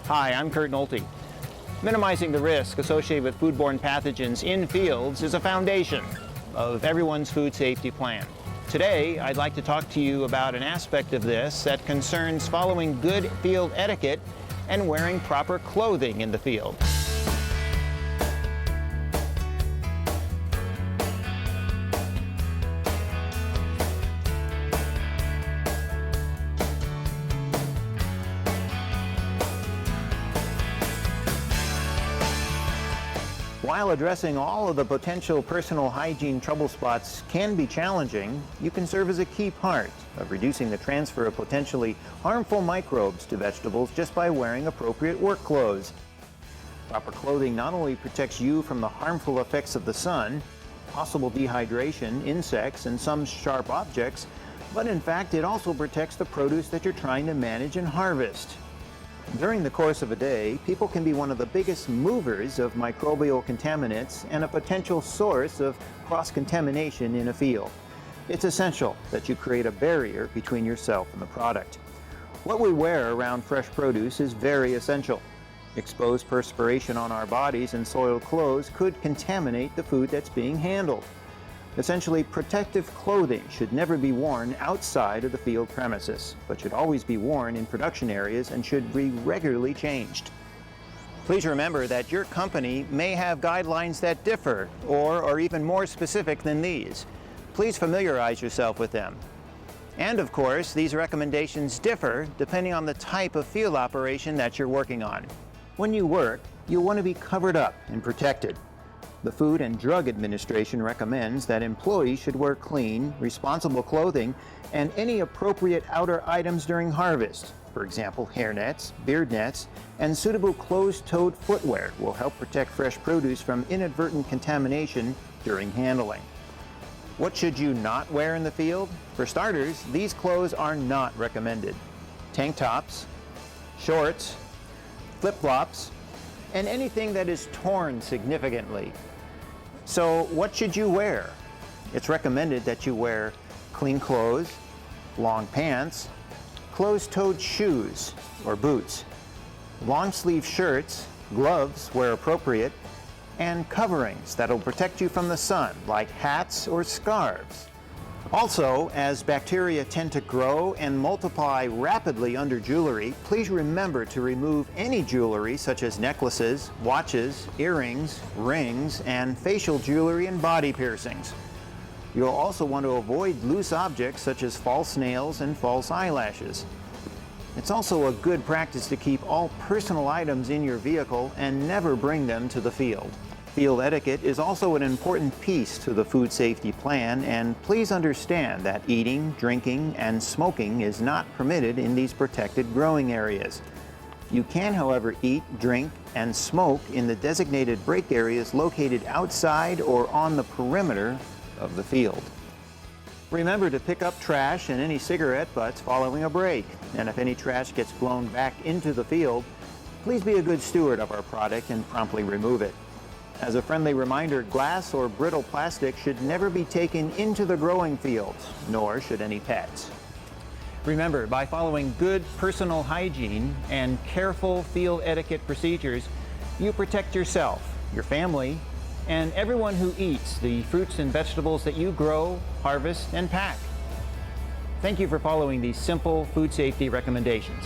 Hi, I'm Kurt Nolte. Minimizing the risk associated with foodborne pathogens in fields is a foundation of everyone's food safety plan. Today, I'd like to talk to you about an aspect of this that concerns following good field etiquette and wearing proper clothing in the field. While addressing all of the potential personal hygiene trouble spots can be challenging, you can serve as a key part of reducing the transfer of potentially harmful microbes to vegetables just by wearing appropriate work clothes. Proper clothing not only protects you from the harmful effects of the sun, possible dehydration, insects, and some sharp objects, but in fact it also protects the produce that you're trying to manage and harvest. During the course of a day, people can be one of the biggest movers of microbial contaminants and a potential source of cross-contamination in a field. It's essential that you create a barrier between yourself and the product. What we wear around fresh produce is very essential. Exposed perspiration on our bodies and soiled clothes could contaminate the food that's being handled. Essentially, protective clothing should never be worn outside of the field premises, but should always be worn in production areas and should be regularly changed. Please remember that your company may have guidelines that differ or are even more specific than these. Please familiarize yourself with them. And of course, these recommendations differ depending on the type of field operation that you're working on. When you work, you'll want to be covered up and protected. The Food and Drug Administration recommends that employees should wear clean, responsible clothing and any appropriate outer items during harvest. For example, hair nets, beard nets, and suitable closed-toed footwear will help protect fresh produce from inadvertent contamination during handling. What should you not wear in the field? For starters, these clothes are not recommended. Tank tops, shorts, flip-flops, and anything that is torn significantly. So what should you wear? It's recommended that you wear clean clothes, long pants, closed-toed shoes or boots, long-sleeve shirts, gloves where appropriate, and coverings that'll protect you from the sun, like hats or scarves. Also, as bacteria tend to grow and multiply rapidly under jewelry, please remember to remove any jewelry such as necklaces, watches, earrings, rings, and facial jewelry and body piercings. You'll also want to avoid loose objects such as false nails and false eyelashes. It's also a good practice to keep all personal items in your vehicle and never bring them to the field. Field etiquette is also an important piece to the food safety plan, and please understand that eating, drinking, and smoking is not permitted in these protected growing areas. You can, however, eat, drink, and smoke in the designated break areas located outside or on the perimeter of the field. Remember to pick up trash and any cigarette butts following a break, and if any trash gets blown back into the field, please be a good steward of our product and promptly remove it. As a friendly reminder, glass or brittle plastic should never be taken into the growing fields, nor should any pets. Remember, by following good personal hygiene and careful field etiquette procedures, you protect yourself, your family, and everyone who eats the fruits and vegetables that you grow, harvest, and pack. Thank you for following these simple food safety recommendations.